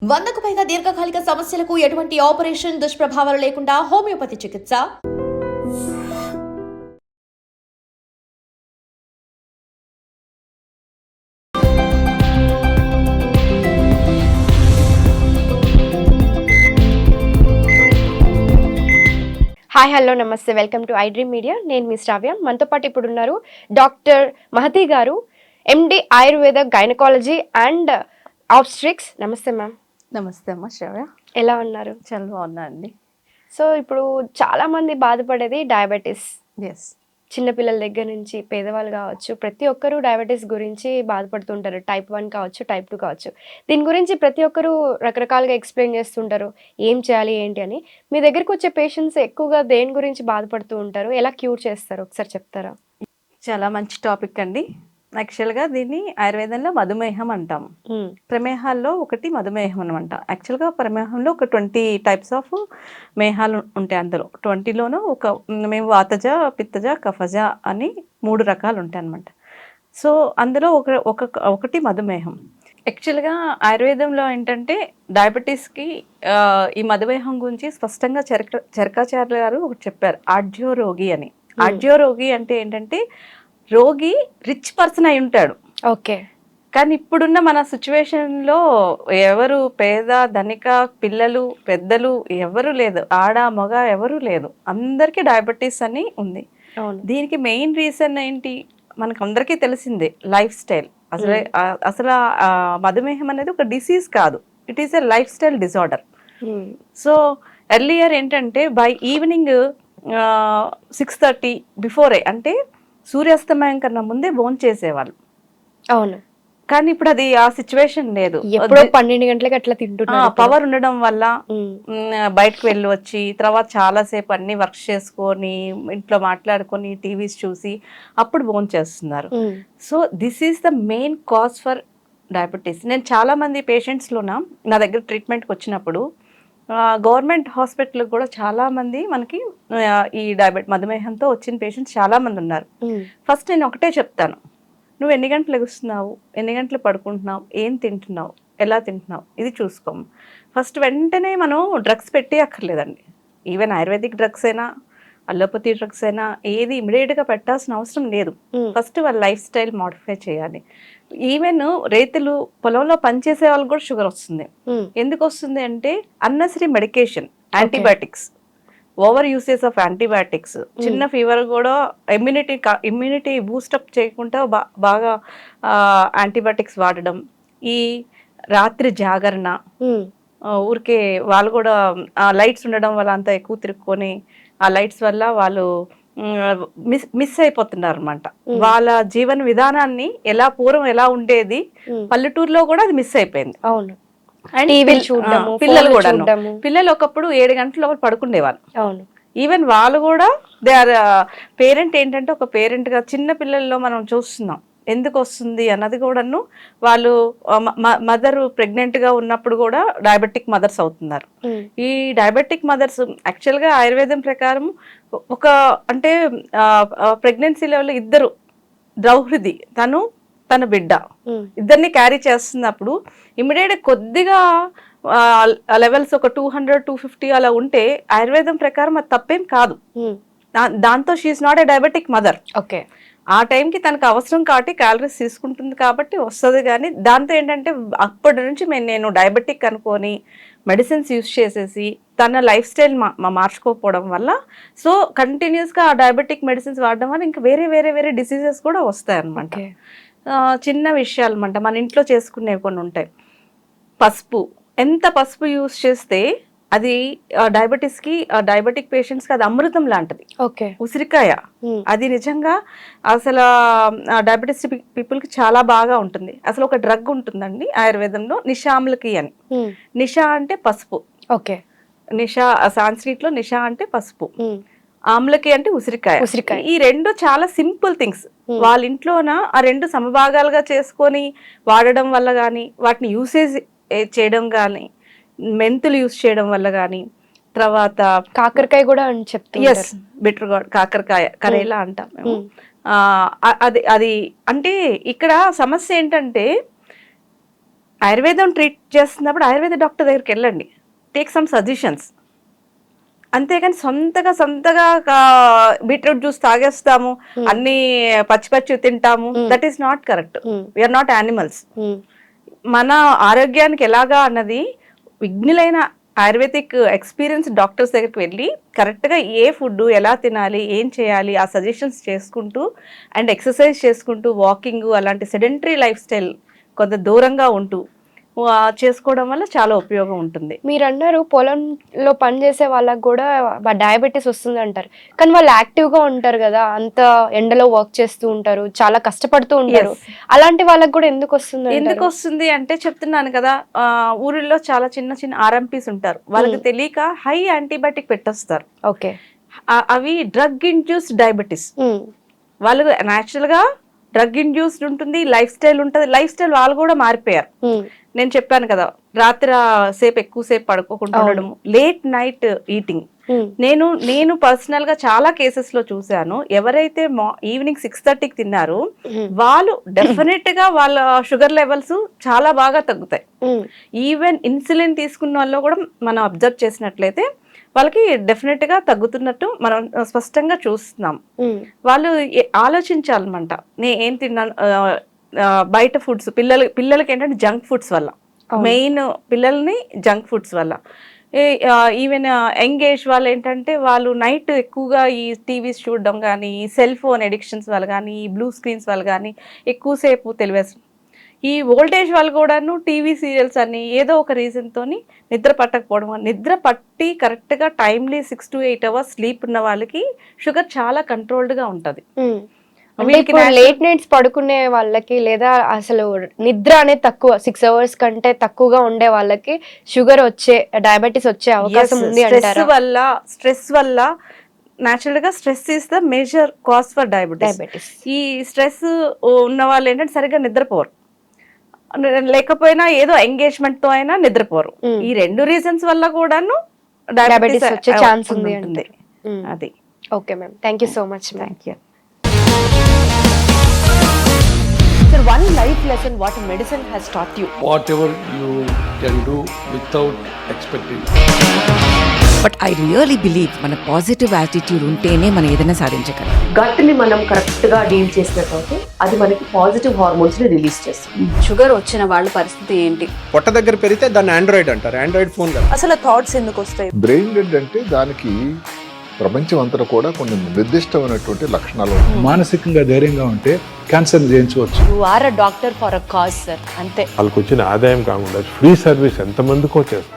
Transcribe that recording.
100కు పైగా దీర్ఘకాలిక సమస్యలకు ఎటువంటి ఆపరేషన్ దుష్ప్రభావాలు లేకుండా హోమియోపతి చికిత్స. హాయ్ హలో నమస్తే, welcome to I dream media. నేను మీ శ్రావ్య. మనతో పాటు ఇప్పుడు ఉన్నారు డాక్టర్ మహతి గారు, ఎండి ఆయుర్వేద గైనకాలజీ అండ్ ఆబ్స్ట్రిక్స్. నమస్తే మ్యామ్. నమస్తే అమ్మ శ్రావ్య. ఎలా ఉన్నారు? చాలా బాగున్నా అండి. సో ఇప్పుడు చాలా మంది బాధపడేది డయాబెటీస్. ఎస్, చిన్నపిల్లల దగ్గర నుంచి పేదవాళ్ళు కావచ్చు, ప్రతి ఒక్కరూ డయాబెటీస్ గురించి బాధపడుతుంటారు. టైప్ 1 కావచ్చు, టైప్ 2 కావచ్చు. దీని గురించి ప్రతి ఒక్కరూ రకరకాలుగా ఎక్స్ప్లెయిన్ చేస్తుంటారు, ఏం చేయాలి ఏంటి అని. మీ దగ్గరికి వచ్చే పేషెంట్స్ ఎక్కువగా దేని గురించి బాధపడుతూ ఉంటారు, ఎలా క్యూర్ చేస్తారు ఒకసారి చెప్తారా? చాలా మంచి టాపిక్ అండి. యాక్చువల్గా దీన్ని ఆయుర్వేదంలో మధుమేహం అంటాము. ప్రమేహాల్లో ఒకటి మధుమేహం అనమాట. యాక్చువల్గా ప్రమేహంలో ఒక 20 టైప్స్ ఆఫ్ మేహాలు ఉంటాయి. అందులో 20లోనూ మేము వాతజ, పిత్తజ, కఫజ అని 3 రకాలు ఉంటాయి అనమాట. సో అందులో ఒకటి మధుమేహం. యాక్చువల్గా ఆయుర్వేదంలో ఏంటంటే డయాబెటీస్కి ఈ మధుమేహం గురించి స్పష్టంగా చరకాచార్యులు గారు ఒకటి చెప్పారు, ఆడ్యోరోగి అని. ఆడ్యోరోగి అంటే ఏంటంటే రోగి రిచ్ పర్సన్ అయి ఉంటాడు. ఓకే. కానీ ఇప్పుడున్న మన సిచ్యువేషన్లో ఎవరు పేద ధనిక, పిల్లలు పెద్దలు ఎవరు లేదు, ఆడ మగ ఎవరు లేదు, అందరికీ డయాబెటీస్ అని ఉంది. దీనికి మెయిన్ రీజన్ ఏంటి మనకు అందరికీ తెలిసిందే, లైఫ్ స్టైల్. అసలు మధుమేహం అనేది ఒక డిసీజ్ కాదు, it is a life style disorder. So earlier ఏంటంటే బై ఈవినింగ్ 6:30 బిఫోరే, అంటే సూర్యాస్తమయం కన్నా ముందే భోజనం చేసేవాళ్ళు. అవును. కానీ ఇప్పుడు అది ఆ సిచ్యువేషన్ లేదు. ఎప్పుడో 12 గంటలకి అట్లా తింటున్నారు. పవర్ ఉండడం వల్ల బయటకు వెళ్ళి వచ్చి తర్వాత చాలాసేపు అన్ని వర్క్ చేసుకొని ఇంట్లో మాట్లాడుకొని టీవీస్ చూసి అప్పుడు భోజనం చేస్తున్నారు. So this is the main cause for diabetes. నేను చాలా మంది పేషెంట్స్లోన నా దగ్గర ట్రీట్మెంట్కి వచ్చినప్పుడు గవర్నమెంట్ హాస్పిటల్ కూడా చాలా మంది మనకి ఈ మధుమేహంతో వచ్చిన పేషెంట్స్ చాలా మంది ఉన్నారు. ఫస్ట్ నేను ఒకటే చెప్తాను, నువ్వు ఎన్ని గంటలు ఎగుస్తున్నావు, ఎన్ని గంటలు పడుకుంటున్నావు, ఏం తింటున్నావు, ఎలా తింటున్నావు, ఇది చూసుకోము. ఫస్ట్ వెంటనే మనం డ్రగ్స్ పెట్టే అక్కర్లేదండి. ఈవెన్ ఆయుర్వేదిక్ డ్రగ్స్ అయినా అలోపతి డ్రగ్స్ అయినా ఏది ఇమీడియట్గా పెట్టాల్సిన అవసరం లేదు. ఫస్ట్ వాళ్ళ లైఫ్ స్టైల్ మోడిఫై చేయాలి. ఈవెన్ రైతులు పొలంలో పనిచేసే వాళ్ళకి కూడా షుగర్ వస్తుంది. ఎందుకు వస్తుంది అంటే unnecessary medication, antibiotics, over usage of antibiotics. చిన్న ఫీవర్ కూడా ఇమ్యూనిటీ బూస్టప్ చేయకుండా బాగా యాంటీబయాటిక్స్ వాడడం, ఈ రాత్రి జాగరణ, ఊరికే వాళ్ళు కూడా లైట్స్ ఉండడం వల్ల అంతా ఎక్కువ తిరుక్కొని ఆ లైట్స్ వల్ల వాళ్ళు మిస్ అయిపోతున్నారు అనమాట. వాళ్ళ జీవన విధానాన్ని పూర్వం ఎలా ఉండేది పల్లెటూరులో కూడా అది మిస్ అయిపోయింది. అవును. అండ్ పిల్లలు కూడా, పిల్లలు ఒకప్పుడు 7 గంటల లోపల పడుకునేవాళ్ళు. అవును. ఈవెన్ వాళ్ళు కూడా దే ఆర్ పేరెంట్. ఏంటంటే ఒక పేరెంట్ గా చిన్న పిల్లల్లో మనం చూస్తున్నాం ఎందుకు వస్తుంది అన్నది కూడాను. వాళ్ళు మదర్ ప్రెగ్నెంట్గా ఉన్నప్పుడు కూడా డయాబెటిక్ మదర్స్ అవుతున్నారు. ఈ డయాబెటిక్ మదర్స్ యాక్చువల్గా ఆయుర్వేదం ప్రకారం అంటే ప్రెగ్నెన్సీ లెవెల్ ఇద్దరు ద్రౌహృది, తన బిడ్డ ఇద్దరిని క్యారీ చేస్తున్నప్పుడు ఇమ్మీడియట్ కొద్దిగా లెవెల్స్ ఒక 200-250 అలా ఉంటే ఆయుర్వేదం ప్రకారం అది తప్పేం కాదు. దాంతో she is not a diabetic mother. Okay. ఆ టైంకి తనకు అవసరం కాబట్టి క్యాలరీస్ తీసుకుంటుంది కాబట్టి వస్తుంది. కానీ దాంతో ఏంటంటే అప్పటి నుంచి నేను డయాబెటిక్ అనుకొని మెడిసిన్స్ యూస్ చేసేసి తన లైఫ్ స్టైల్ మార్చుకోకపోవడం వల్ల సో కంటిన్యూస్గా ఆ డయాబెటిక్ మెడిసిన్స్ వాడడం వల్ల ఇంకా వేరే డిసీజెస్ కూడా వస్తాయి అన్నమాట. చిన్న విషయాలు అన్నమాట, మన ఇంట్లో చేసుకునేవి కొన్ని ఉంటాయి. పసుపు, ఎంత పసుపు యూస్ చేస్తే అది డయాబెటీస్కి, డయాబెటిక్ పేషెంట్స్కి అది అమృతం లాంటిది. ఓకే. ఉసిరికాయ అది నిజంగా అసలు డయాబెటీస్ పీపుల్కి చాలా బాగా ఉంటుంది. అసలు ఒక డ్రగ్ ఉంటుందండి ఆయుర్వేదంలో, నిషామ్లకి అని. నిషా అంటే పసుపు. ఓకే. నిషా సాంస్క్రిట్ లో నిషా అంటే పసుపు, ఆమ్లకి అంటే ఉసిరికాయ. ఈ రెండు చాలా సింపుల్ థింగ్స్. వాళ్ళ ఇంట్లోన ఆ రెండు సమభాగాలుగా చేసుకొని వాడడం వల్ల కానీ, వాటిని యూసేజ్ చేయడం కానీ, మెంతులు యూస్ చేయడం వల్ల కానీ, తర్వాత కాకరకాయ కూడా అని చెప్తారు. ఎస్, బిటర్ గాడ్, కాకరకాయ, కరేలా అంటాం మేము. అది అంటే ఇక్కడ సమస్య ఏంటంటే ఆయుర్వేదం ట్రీట్ చేస్తున్నప్పుడు ఆయుర్వేద డాక్టర్ దగ్గరికి వెళ్ళండి, టేక్ సమ్ సజెషన్స్. అంతేగాని సొంతగా బీట్రూట్ జ్యూస్ తాగేస్తాము, అన్ని పచ్చి తింటాము, that is not correct. We are not animals. మన ఆరోగ్యానికి ఎలాగా అన్నది విఘ్నులైన ఆయుర్వేదిక్ ఎక్స్పీరియన్స్ డాక్టర్స్ దగ్గరికి వెళ్ళి కరెక్ట్గా ఏ ఫుడ్ ఎలా తినాలి, ఏం చేయాలి, ఆ సజెషన్స్ చేసుకుంటూ అండ్ ఎక్సర్సైజ్ చేసుకుంటూ వాకింగ్ అలాంటి సెడెంటరీ లైఫ్ స్టైల్ కొంత దూరంగా ఉంటూ చేసుకోవడం వల్ల చాలా ఉపయోగం ఉంటుంది. మీరు అన్నారు పొలంలో పని చేసే వాళ్ళకి కూడా డయాబెటీస్ వస్తుంది అంటారు, కానీ వాళ్ళు యాక్టివ్గా ఉంటారు కదా, అంత ఎండలో వర్క్ చేస్తూ ఉంటారు, చాలా కష్టపడుతూ ఉంటారు. అలాంటి వాళ్ళకి కూడా ఎందుకు వస్తుంది అంటే చెప్తున్నాను కదా, ఊరిలో చాలా చిన్న ఆర్ఎంపీస్ ఉంటారు, వాళ్ళకి తెలియక హై యాంటీబయాటిక్ పెట్టేస్తారు. ఓకే, అవి డ్రగ్ ఇండ్యూస్డ్ డయాబెటీస్. వాళ్ళు న్యాచురల్గా డ్రగ్ ఇండ్యూస్డ్ ఉంటుంది, లైఫ్ స్టైల్ ఉంటుంది, లైఫ్ స్టైల్ వాళ్ళు కూడా మారిపోయారు. నేను చెప్పాను కదా, రాత్రి ఎక్కువసేపు పడుకోకుండా ఉండడం, లేట్ నైట్ ఈటింగ్. నేను పర్సనల్ గా చాలా కేసెస్ లో చూసాను, ఎవరైతే ఈవినింగ్ 6:30కి తిన్నారో వాళ్ళు డెఫినెట్ గా వాళ్ళ షుగర్ లెవెల్స్ చాలా బాగా తగ్గుతాయి. ఈవెన్ ఇన్సులిన్ తీసుకున్న వాళ్ళు కూడా మనం అబ్జర్వ్ చేసినట్లయితే వాళ్ళకి డెఫినెట్ గా తగ్గుతున్నట్టు మనం స్పష్టంగా చూస్తున్నాం. వాళ్ళు ఆలోచించాలన్నమాట, నేను ఏం తిన్నాను. బయట ఫుడ్స్ పిల్లలకి ఏంటంటే జంక్ ఫుడ్స్ వల్ల, మెయిన్ పిల్లల్ని జంక్ ఫుడ్స్ వల్ల, ఈవెన్ యంగ్ ఏజ్ వాళ్ళు ఏంటంటే వాళ్ళు నైట్ ఎక్కువగా ఈ టీవీస్ చూడడం కానీ, సెల్ ఫోన్ ఎడిక్షన్స్ వల్ల కానీ, ఈ బ్లూ స్క్రీన్స్ వల్ల కానీ ఎక్కువసేపు తెలివేస్తారు. ఈ ఓల్డేజ్ వాళ్ళు కూడాను టీవీ సీరియల్స్ అని ఏదో ఒక రీజన్తో నిద్ర పట్టకపోవడం, నిద్ర పట్టి కరెక్ట్గా టైమ్లీ 6 to 8 hours స్లీప్ ఉన్న వాళ్ళకి షుగర్ చాలా కంట్రోల్డ్గా ఉంటుంది. లేట్ నైట్స్ పడుకునే వాళ్ళకి లేదా అసలు నిద్ర అనేది తక్కువ 6 hours కంటే తక్కువగా ఉండే వాళ్ళకి షుగర్ డయాబెటీస్ వచ్చే అవకాశం ఉంది అంటారా? స్ట్రెస్ వల్ల న్యాచురల్ గా stress is the major cause for diabetes. ఈ స్ట్రెస్ ఉన్న వాళ్ళు ఏంటంటే సరిగ్గా నిద్రపోరు, లేకపోయినా ఏదో ఎంగేజ్మెంట్ తో అయినా నిద్రపోరు. ఈ 2 రీజన్స్ వల్ల కూడాను డయాబెటీస్ వచ్చే ఛాన్స్ ఉంది. అది. Okay ma'am, thank you so much. Thank you. Sir, one life lesson what medicine has taught you. Whatever you can do without expecting. But I really believe మన positive attitude ఉంటేనే మనం ఏదైనా సాధించగలం. గట్ని మనం కరెక్ట్గా డీల్ చేసినట్లయితే అది మనకి పాజిటివ్ హార్మోన్స్ని రిలీజ్ చేస్తుంది. షుగర్ వచ్చిన వాళ్ళ పరిస్థితి ఏంటి? పొట్ట దగ్గర పెరిగితే దాన్ని ఆండ్రాయిడ్ అంటారు, ఆండ్రాయిడ్ ఫోన్ కదా. అసలు థాట్స్ ఎందుకు వస్తాయి? బ్రెయిన్ డెడ్ అంటే దానికి ప్రపంచం అంతా కూడా కొన్ని నిర్దిష్టమైనటువంటి లక్షణాలు. మానసికంగా ధైర్యంగా ఉంటే క్యాన్సర్ జయించవచ్చు. You are a doctor for a cause sir, అంతే. వాళ్ళకి వచ్చిన ఆదాయం కాకుండా ఫ్రీ సర్వీస్ ఎంతమందికో చేస్తుంది.